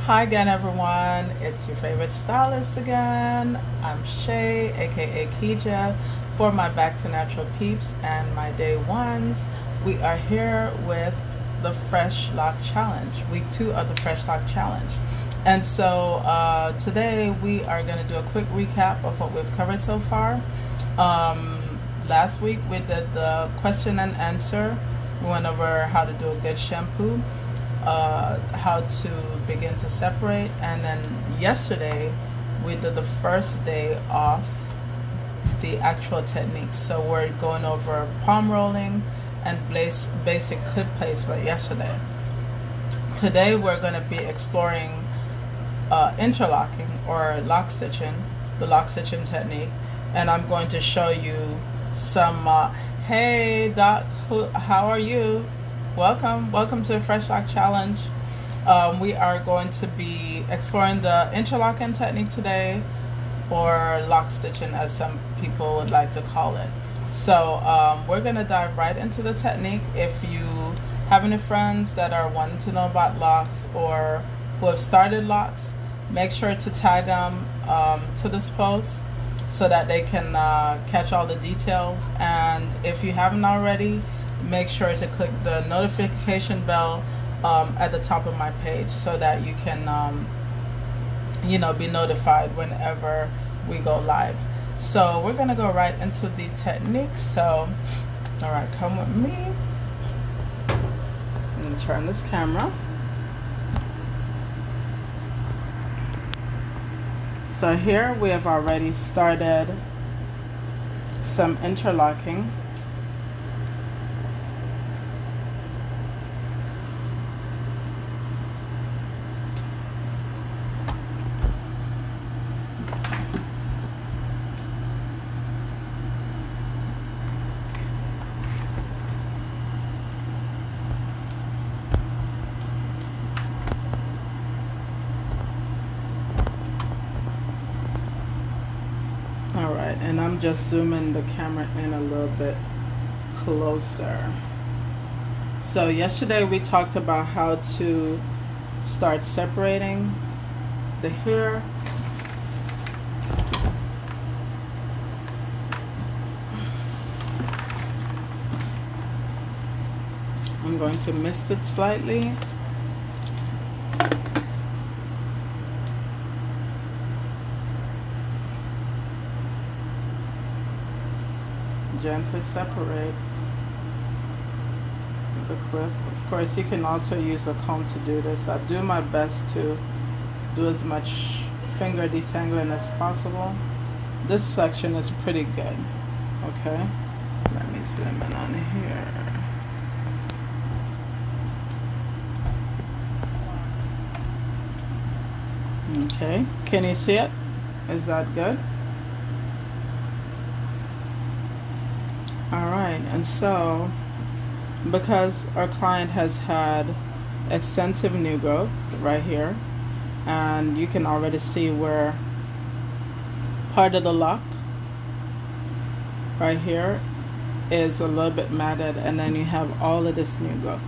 Hi again, everyone. It's your favorite stylist again. I'm Shay, aka Keija, for my Back to Natural peeps and my day ones. We are here with the Fresh Lock Challenge, week 2 of the Fresh Lock Challenge. And so today we are going to do a quick recap of what we've covered so far. Last week we did the question and answer. We went over how to do a good shampoo, how to begin to separate, and then yesterday we did the first day of the actual techniques. So we're going over palm rolling and basic clip placement yesterday. Today we're going to be exploring interlocking or lock stitching, the lock stitching technique, and I'm going to show you some hey Doc, how are you? Welcome to the Fresh Lock Challenge. We are going to be exploring the interlocking technique today, or lock stitching as some people would like to call it. So we're going to dive right into the technique. If you have any friends that are wanting to know about locks or who have started locks, make sure to tag them to this post so that they can catch all the details. And if you haven't already, make sure to click the notification bell at the top of my page so that you can be notified whenever we go live. So we're gonna go right into the technique. So all right, come with me. I'm gonna turn this camera. So here we have already started some interlocking. Alright, and I'm just zooming the camera in a little bit closer. So yesterday we talked about how to start separating the hair. I'm going to mist it slightly. Gently separate the clip. Of course, you can also use a comb to do this. I do my best to do as much finger detangling as possible. This section is pretty good. Okay, let me zoom in on here. Okay, can you see it? Is that good? Alright, and so because our client has had extensive new growth right here, and you can already see where part of the lock right here is a little bit matted, and then you have all of this new growth.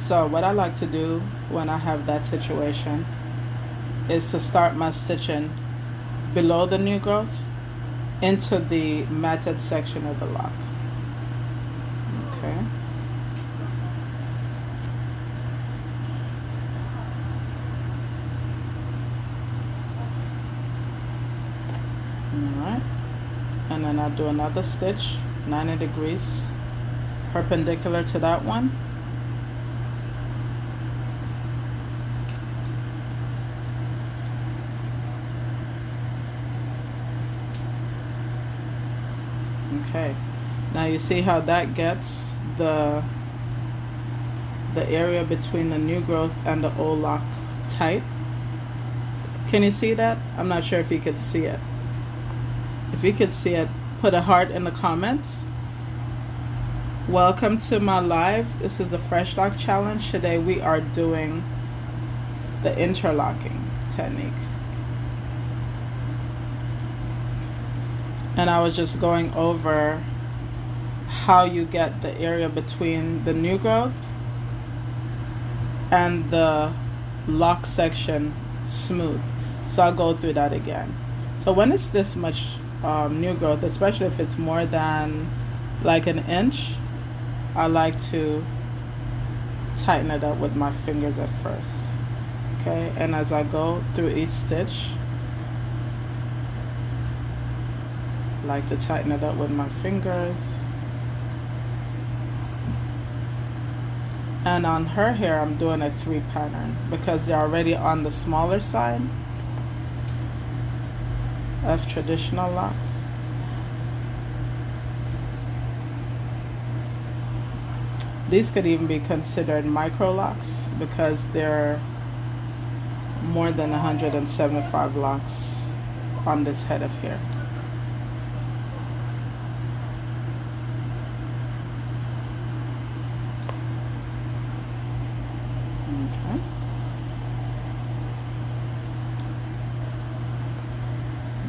So what I like to do when I have that situation is to start my stitching below the new growth into the matted section of the lock. Okay. Alright. And then I'll do another stitch, 90 degrees, perpendicular to that one. Okay, now you see how that gets the area between the new growth and the old lock tight. Can you see that? I'm not sure if you could see it. If you could see it, put a heart in the comments. Welcome to my live. This is the Fresh Lock Challenge. Today we are doing the interlocking technique. And I was just going over how you get the area between the new growth and the lock section smooth. So I'll go through that again. So when it's this much new growth, especially if it's more than like an inch, I like to tighten it up with my fingers at first. Okay, and as I go through each stitch, I like to tighten it up with my fingers. And on her hair, I'm doing a 3 pattern because they're already on the smaller side of traditional locks. These could even be considered micro locks because they're more than 175 locks on this head of hair. Okay.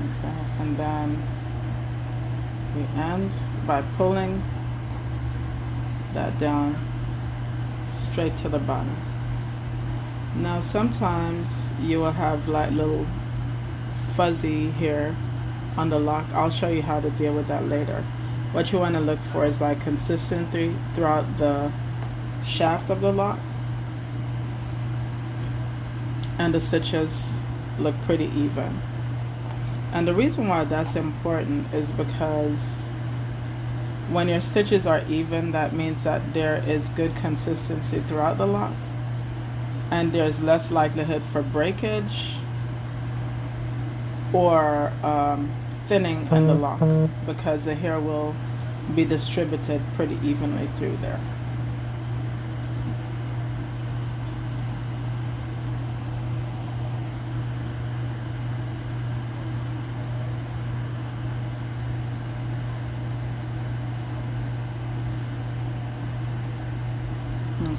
Okay, and then we end by pulling that down straight to the bottom. Now sometimes you will have like little fuzzy hair on the lock. I'll show you how to deal with that later. What you want to look for is like consistency throughout the shaft of the lock, and the stitches look pretty even. And the reason why that's important is because when your stitches are even, that means that there is good consistency throughout the lock, and there's less likelihood for breakage or thinning in the lock because the hair will be distributed pretty evenly through there.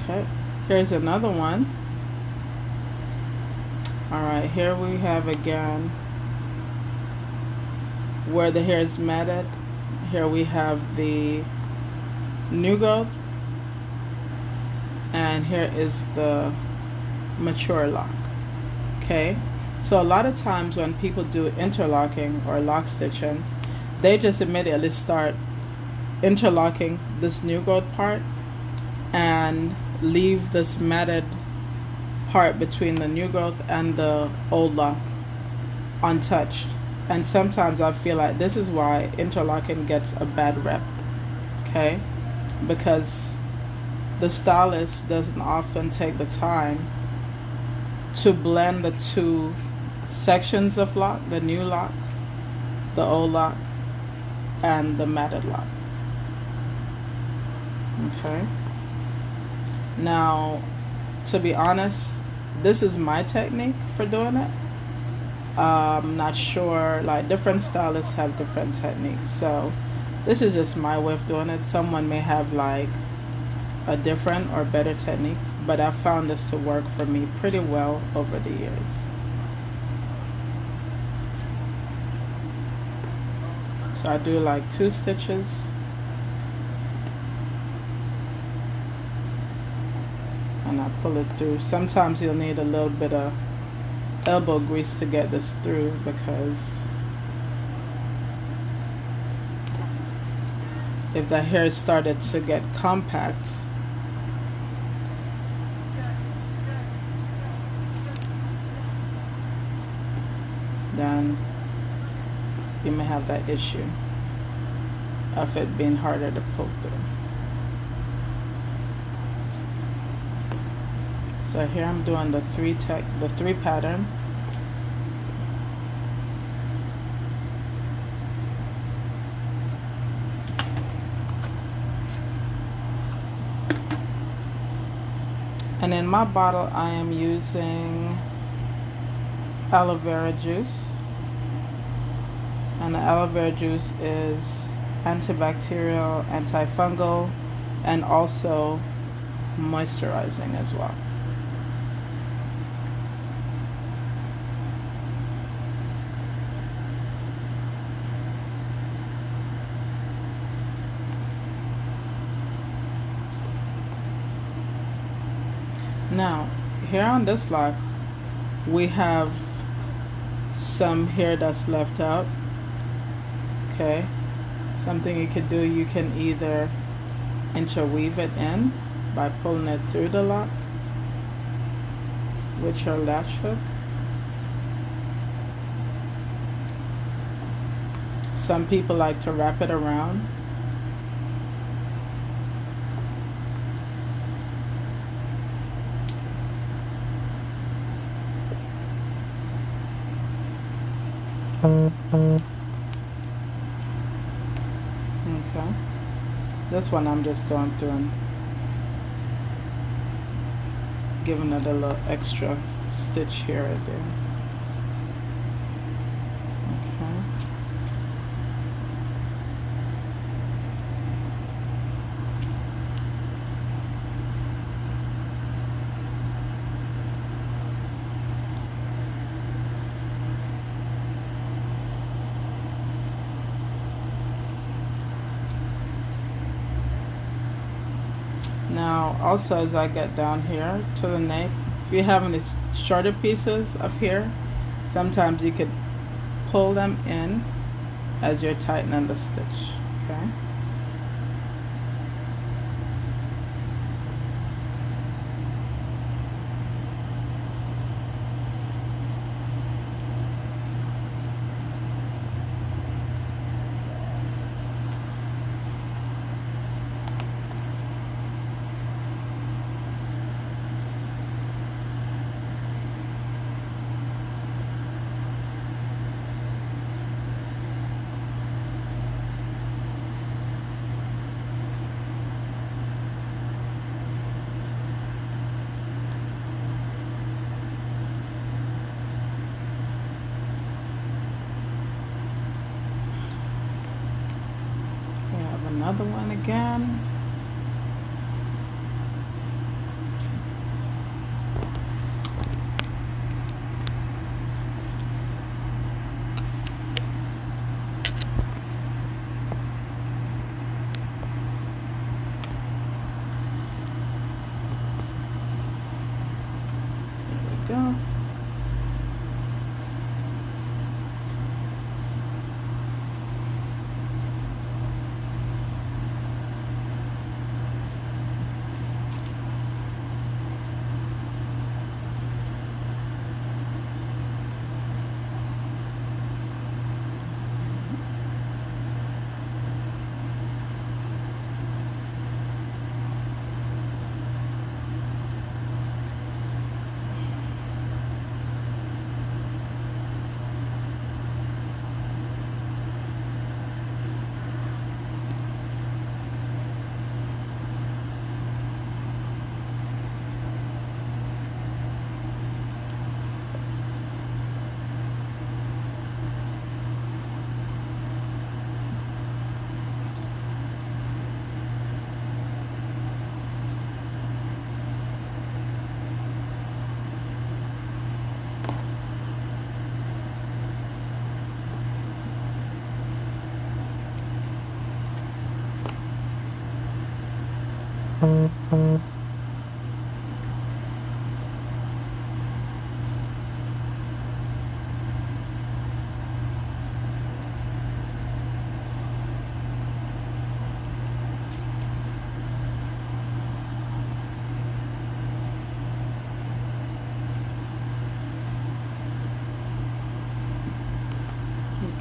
Okay, here's another one. All right, here we have again where the hair is matted. Here we have the new growth, and here is the mature lock. Okay, so a lot of times when people do interlocking or lock stitching, they just immediately start interlocking this new growth part and leave this matted part between the new growth and the old lock untouched. And sometimes I feel like this is why interlocking gets a bad rep, okay? Because the stylist doesn't often take the time to blend the two sections of lock, the new lock, the old lock, and the matted lock. Okay. Now, to be honest, this is my technique for doing it. I'm not sure, like different stylists have different techniques, so this is just my way of doing it. Someone may have like a different or better technique, but I found this to work for me pretty well over the years. So I do like 2 stitches. And I pull it through. Sometimes you'll need a little bit of elbow grease to get this through because if the hair started to get compact, then you may have that issue of it being harder to pull through. So here I'm doing the 3 pattern. And in my bottle I am using aloe vera juice. And the aloe vera juice is antibacterial, antifungal, and also moisturizing as well. Now, here on this lock, we have some hair that's left out. Okay, something you could do, you can either interweave it in by pulling it through the lock with your latch hook. Some people like to wrap it around. Okay. This one I'm just going through and giving it a little extra stitch here or there. Okay. Now also, as I get down here to the nape, if you have any shorter pieces of hair, sometimes you could pull them in as you're tightening the stitch. Okay. Another one again. There we go.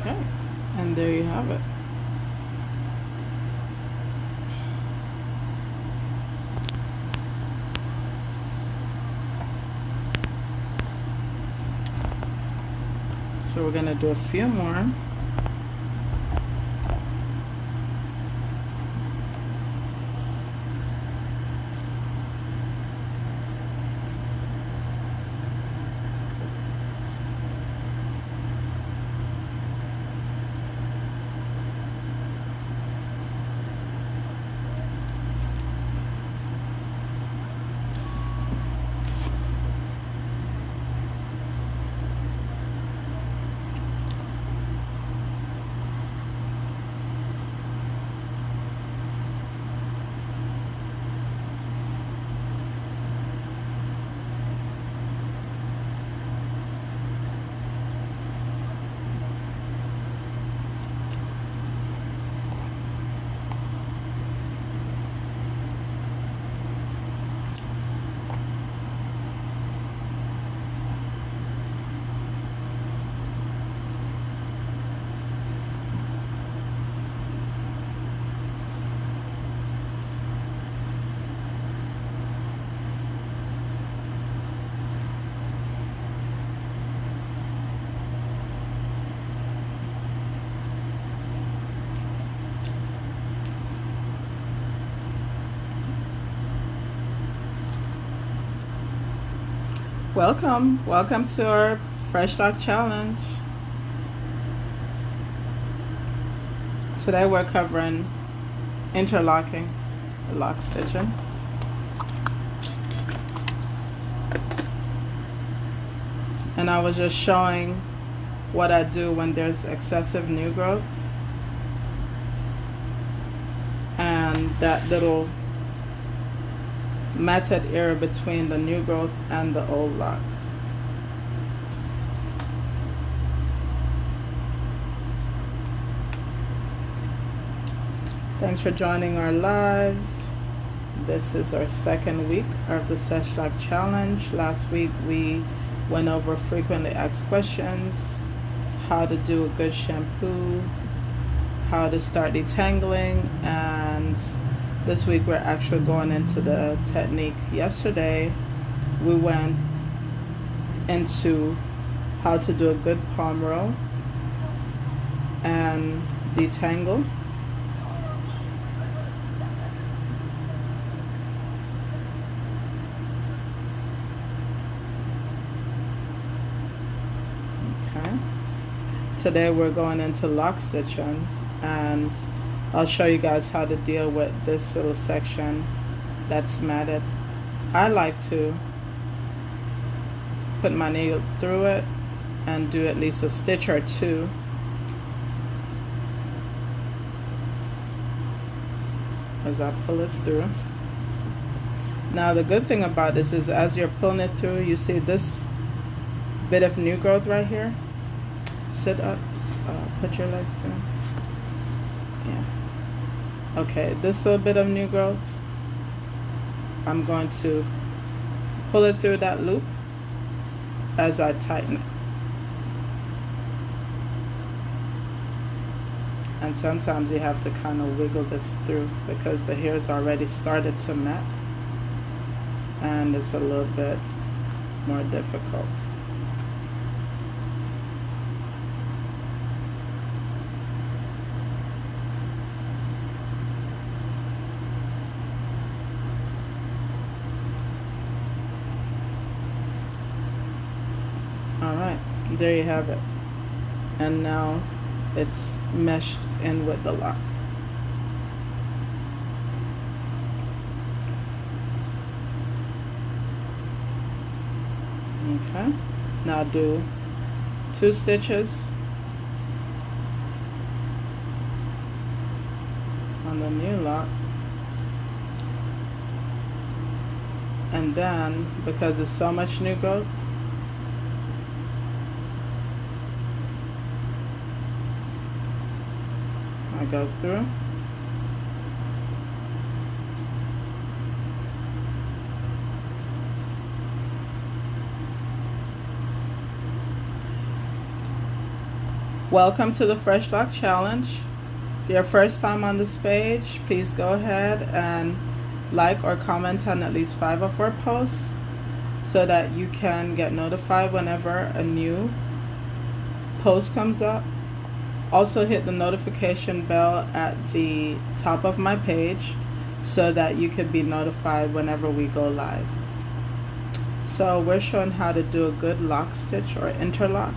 Okay, and there you have it. So we're gonna do a few more. Welcome to our Fresh Lock Challenge. Today we're covering interlocking, lock stitching. And I was just showing what I do when there's excessive new growth and that little matted area between the new growth and the old lock. Thanks for joining our live. This is our second week of the Fresh Lock Challenge. Last week we went over frequently asked questions, how to do a good shampoo, how to start detangling, and this week we're actually going into the technique. Yesterday we went into how to do a good palm row and detangle. Okay. Today we're going into lock stitching, and I'll show you guys how to deal with this little section that's matted. I like to put my needle through it and do at least a stitch or two. As I pull it through. Now the good thing about this is as you're pulling it through, you see this bit of new growth right here. Sit up, put your legs down. Yeah. Okay, this little bit of new growth, I'm going to pull it through that loop as I tighten it. And sometimes you have to kind of wiggle this through because the hair's already started to mat and it's a little bit more difficult. Alright, there you have it. And now it's meshed in with the lock. Okay, now do 2 stitches on the new lock, and then because there's so much new growth, I go through. Welcome to the Fresh Lock Challenge. If your first time on this page, please go ahead and like or comment on at least 5 of our posts so that you can get notified whenever a new post comes up. Also hit the notification bell at the top of my page so that you can be notified whenever we go live. So we're showing how to do a good lock stitch or interlock,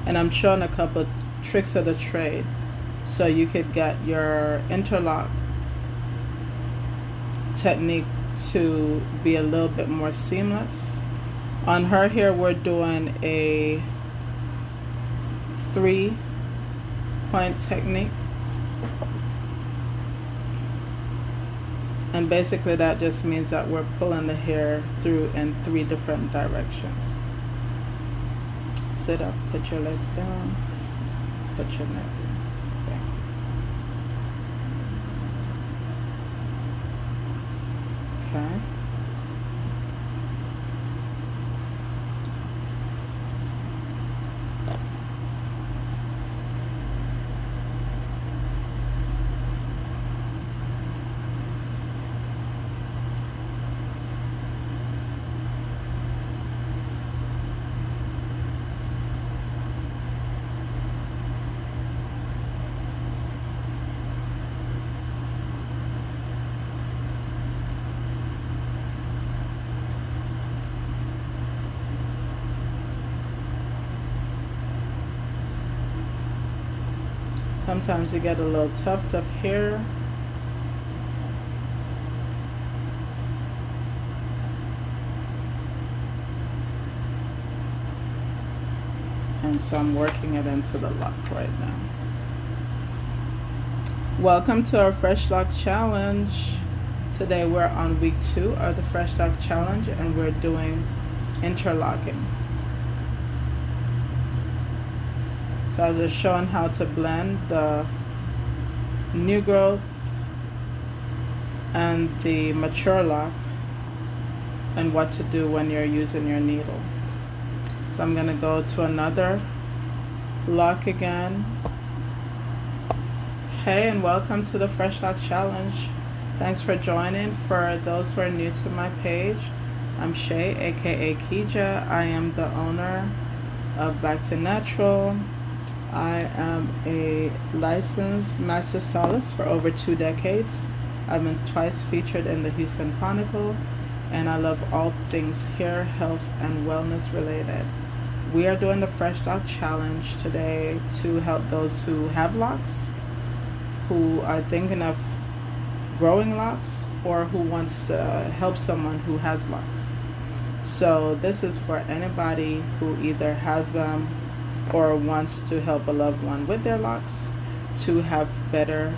and I'm showing a couple of tricks of the trade so you could get your interlock technique to be a little bit more seamless. On her here we're doing a 3-point technique, and basically that just means that we're pulling the hair through in 3 different directions. Sit up, put your legs down, put your neck down. Thank you. Okay. Sometimes you get a little tuft of hair. And so I'm working it into the lock right now. Welcome to our Fresh Lock Challenge. Today we're on week 2 of the Fresh Lock Challenge and we're doing interlocking. So I was just showing how to blend the new growth and the mature lock and what to do when you're using your needle. So I'm going to go to another lock again. Hey, and welcome to the Fresh Lock Challenge. Thanks for joining. For those who are new to my page, I'm Shay, aka Keija. I am the owner of Back to Natural. I am a licensed master stylist for over 2 decades. I've been twice featured in the Houston Chronicle, and I love all things hair, health, and wellness related. We are doing the Fresh Lock Challenge today to help those who have locks, who are thinking of growing locks, or who wants to help someone who has locks. So this is for anybody who either has them or wants to help a loved one with their locks to have better,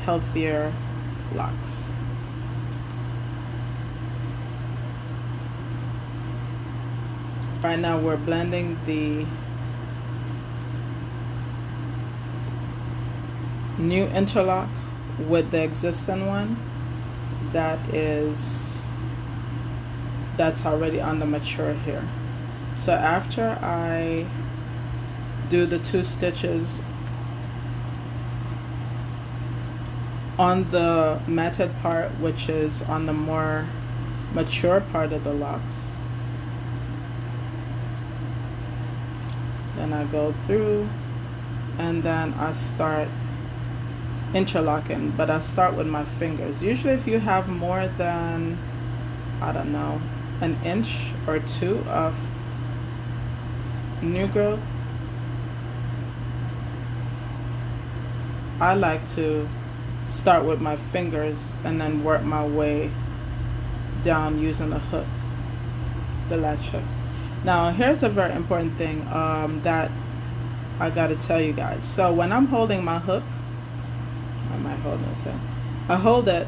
healthier locks. Right now we're blending the new interlock with the existing one that's already on the mature hair. So after I do the 2 stitches on the matted part, which is on the more mature part of the locks, then I go through and then I start interlocking, but I start with my fingers. Usually if you have more than, I don't know, an inch or 2 of new growth, I like to start with my fingers and then work my way down using a hook, the latch hook. Now here's a very important thing that I gotta tell you guys. So when I'm holding my hook, I might hold this here. I hold it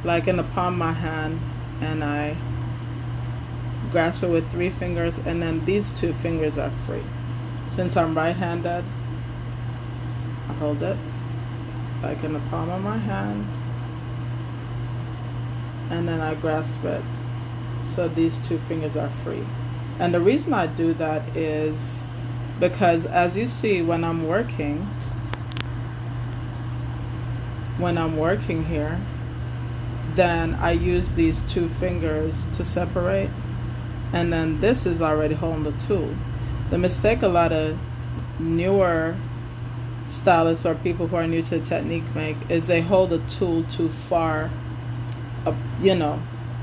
like in the palm of my hand and I grasp it with 3 fingers, and then these 2 fingers are free. Since I'm right-handed, I hold it like in the palm of my hand and then I grasp it so these 2 fingers are free. And the reason I do that is because, as you see, when I'm working here, then I use these 2 fingers to separate, and then this is already holding the tool. The mistake a lot of newer stylists or people who are new to the technique make is they hold the tool too far up,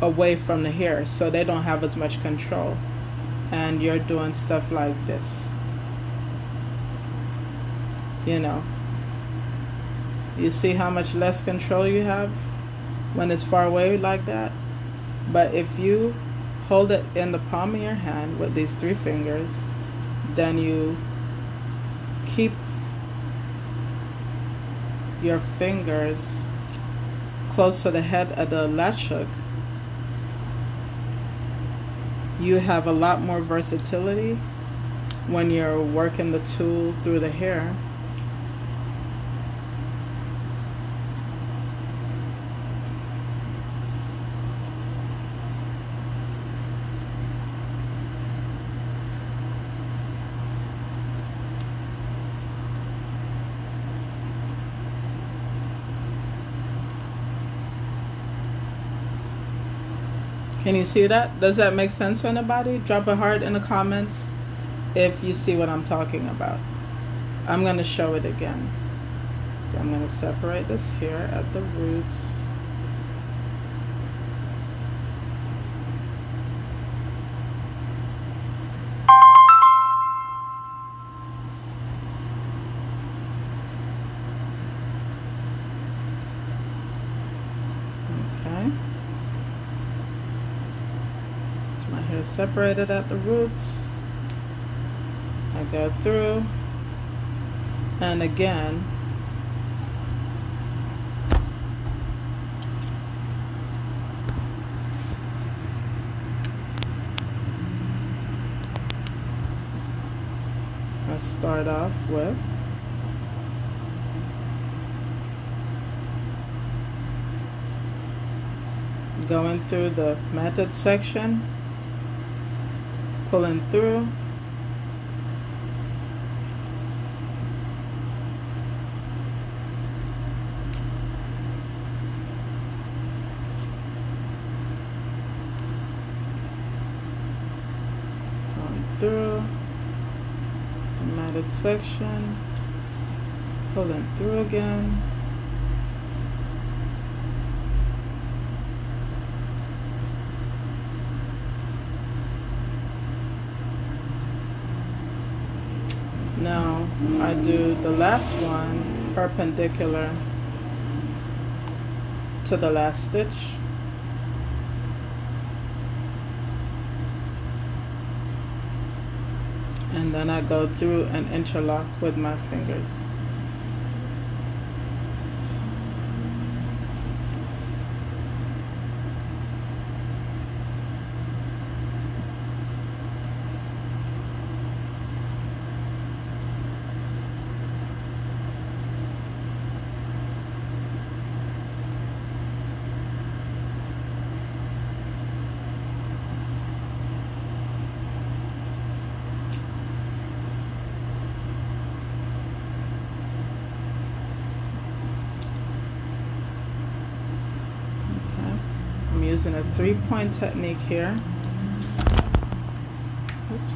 away from the hair, so they don't have as much control, and you're doing stuff like this. You see how much less control you have when it's far away like that? But if you hold it in the palm of your hand with these 3 fingers, then you keep your fingers close to the head of the latch hook, you have a lot more versatility when you're working the tool through the hair. Can you see that? Does that make sense to anybody? Drop a heart in the comments if you see what I'm talking about. I'm going to show it again. So I'm going to separate this hair at the roots. separated at the roots. I go through, and again I start off with going through the method section, pulling through, going through the method section, pulling through again, now I do the last one perpendicular to the last stitch, and then I go through and interlock with my fingers. I'm using a 3-point technique here. Oops.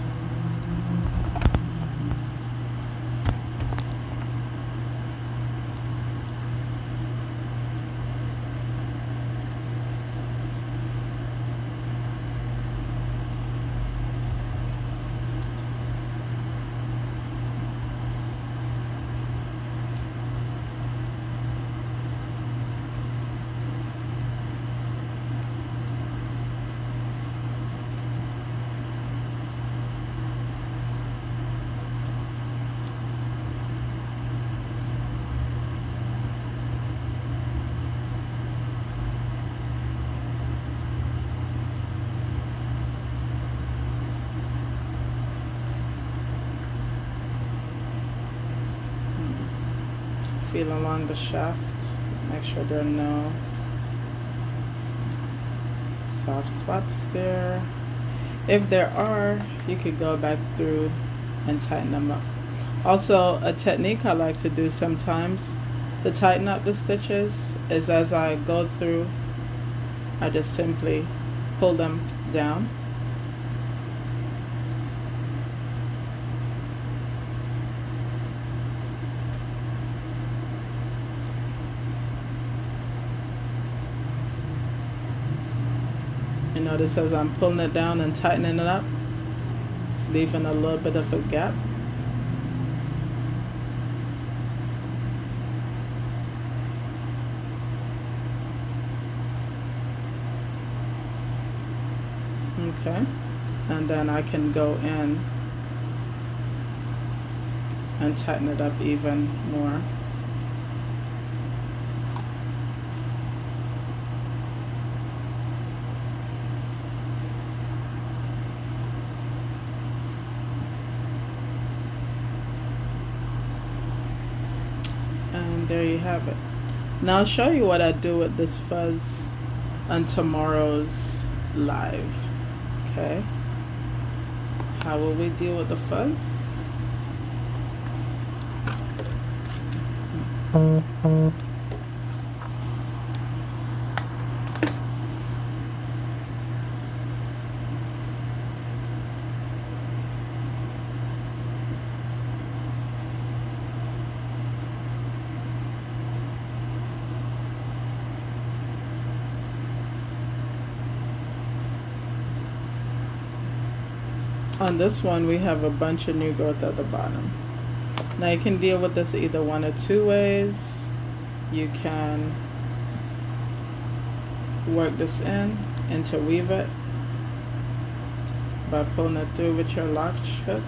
Feel along the shaft, make sure there are no soft spots there. If there are, you could go back through and tighten them up. Also, a technique I like to do sometimes to tighten up the stitches is as I go through, I just simply pull them down. You notice as I'm pulling it down and tightening it up, it's leaving a little bit of a gap. Okay, and then I can go in and tighten it up even more. And there you have it. Now I'll show you what I do with this fuzz on tomorrow's live. Okay, how will we deal with the fuzz? On this one, we have a bunch of new growth at the bottom. Now you can deal with this either one or two ways. You can work this in, interweave it, by pulling it through with your lock hook.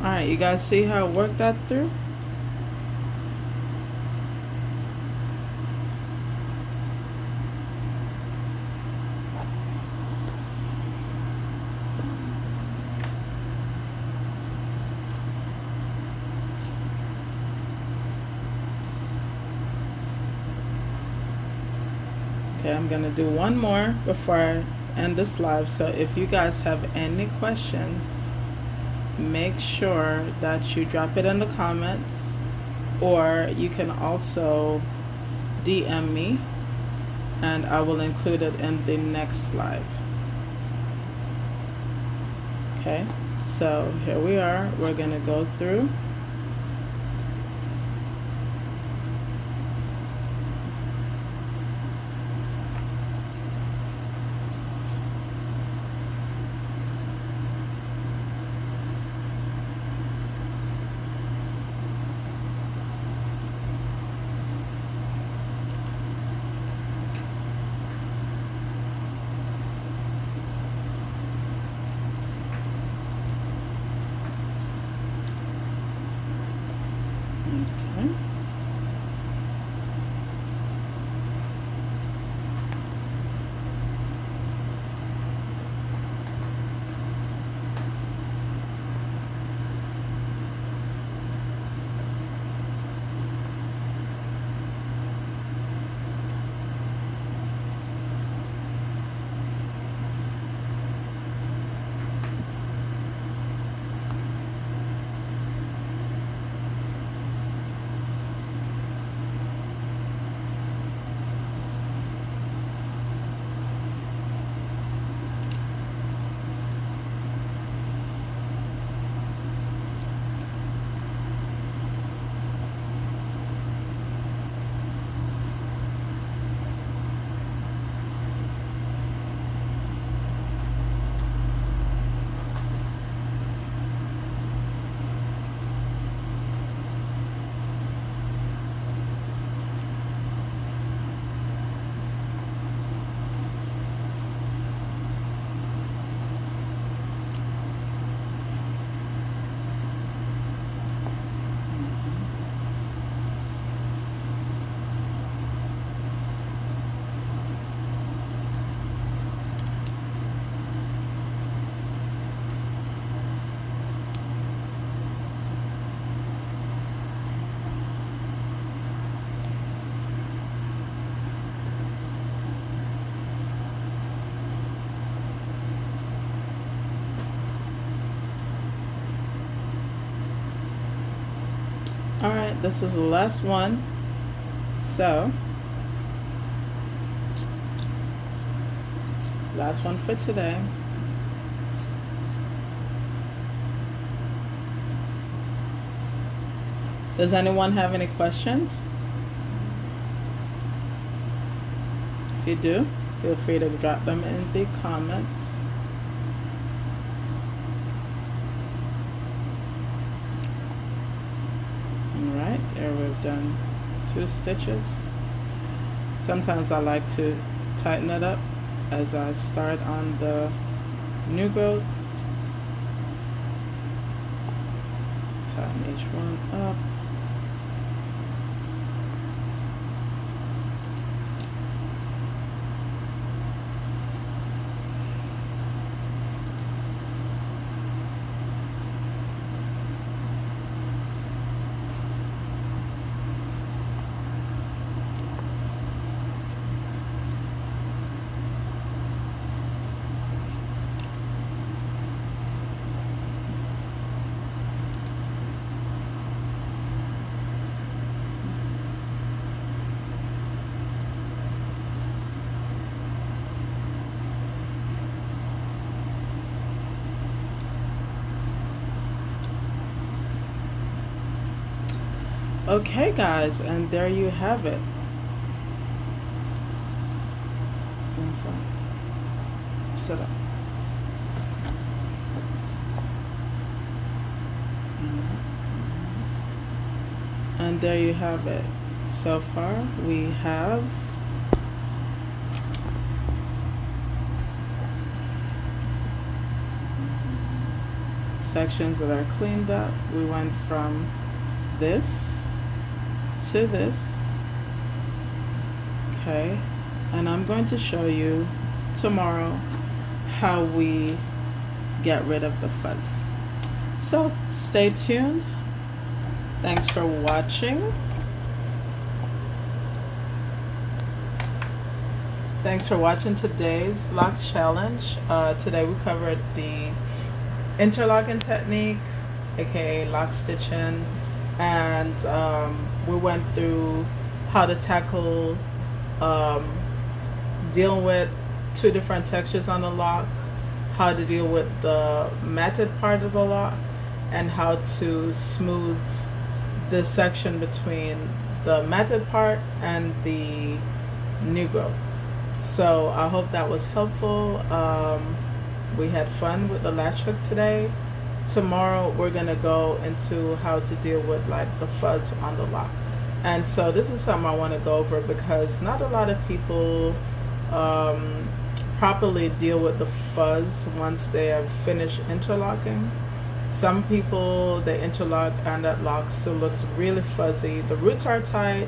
Alright, you guys see how I worked that through? Okay, I'm gonna do one more before I end this live. So if you guys have any questions, make sure that you drop it in the comments, or you can also DM me and I will include it in the next live. Okay, so here we are. We're gonna go through. Alright, this is the last one. So, last one for today. Does anyone have any questions? If you do, feel free to drop them in the comments. Alright, here we've done 2 stitches. Sometimes I like to tighten it up as I start on the new growth. Tighten each one up. Okay guys, and there you have it. Sit up. And there you have it. So far we have sections that are cleaned up. We went from this to this. Okay, and I'm going to show you tomorrow how we get rid of the fuzz. So stay tuned. Thanks for watching. Thanks for watching today's locs challenge. Today we covered the interlocking technique, aka lock stitching, and we went through how to tackle dealing with two different textures on the lock, how to deal with the matted part of the lock, and how to smooth the section between the matted part and the new growth. So I hope that was helpful. We had fun with the latch hook today. Tomorrow we're gonna go into how to deal with like the fuzz on the lock. And so this is something I want to go over because not a lot of people properly deal with the fuzz once they have finished interlocking. Some people, they interlock and that lock still looks really fuzzy. The roots are tight,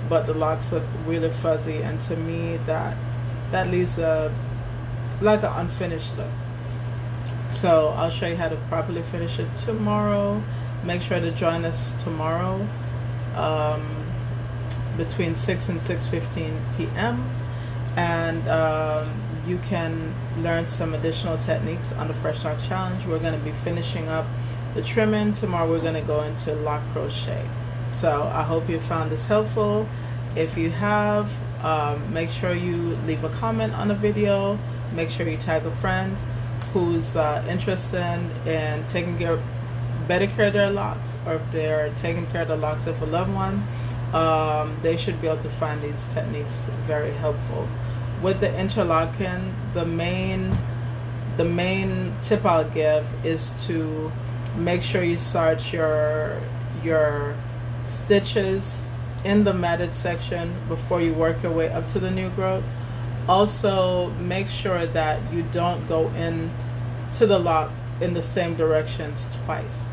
but the locks look really fuzzy, and to me that leaves like an unfinished look. So I'll show you how to properly finish it tomorrow. Make sure to join us tomorrow between 6 and 6:15 p.m. and you can learn some additional techniques on the Fresh Lock Challenge. We're going to be finishing up the trimming. Tomorrow we're going to go into lock crochet. So I hope you found this helpful. If you have, make sure you leave a comment on the video. Make sure you tag a friend who's interested in taking better care of their locks, or if they're taking care of the locks of a loved one. They should be able to find these techniques very helpful. With the interlocking, the main tip I'll give is to make sure you start your stitches in the matted section before you work your way up to the new growth. Also, make sure that you don't go in to the lock in the same directions twice,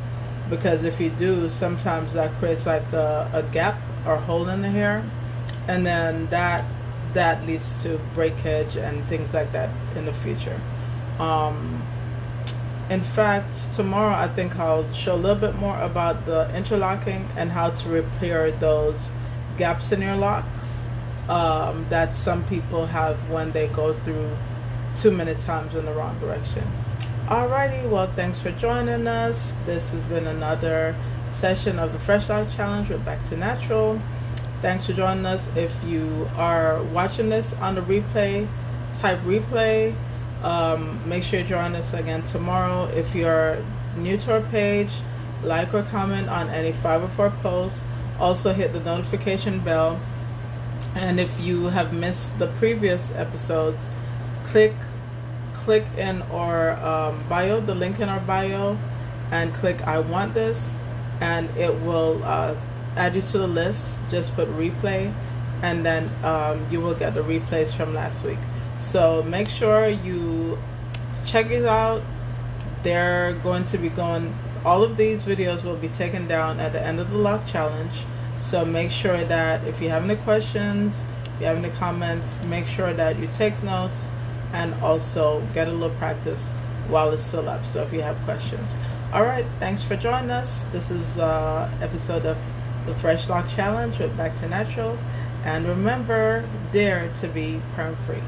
because if you do, sometimes that creates like a gap or hole in the hair, and then that leads to breakage and things like that in the future. In fact, tomorrow I think I'll show a little bit more about the interlocking and how to repair those gaps in your locks that some people have when they go through too many times in the wrong direction. Alrighty, well, thanks for joining us. This has been another session of the Fresh Lock Challenge with Back to Natural. Thanks for joining us. If you are watching this on the replay, type replay. Make sure you join us again tomorrow. If you're new to our page, like or comment on any 504 posts. Also hit the notification bell. And if you have missed the previous episodes, click in our bio, the link in our bio, and click I want this, and it will add you to the list. Just put replay, and then you will get the replays from last week. So make sure you check it out. They're going to be going, all of these videos will be taken down at the end of the lock challenge. So make sure that if you have any questions, if you have any comments, make sure that you take notes and also get a little practice while it's still up. So if you have questions. Alright, thanks for joining us. This is episode of the Fresh Lock Challenge with Back to Natural. And remember, dare to be perm free.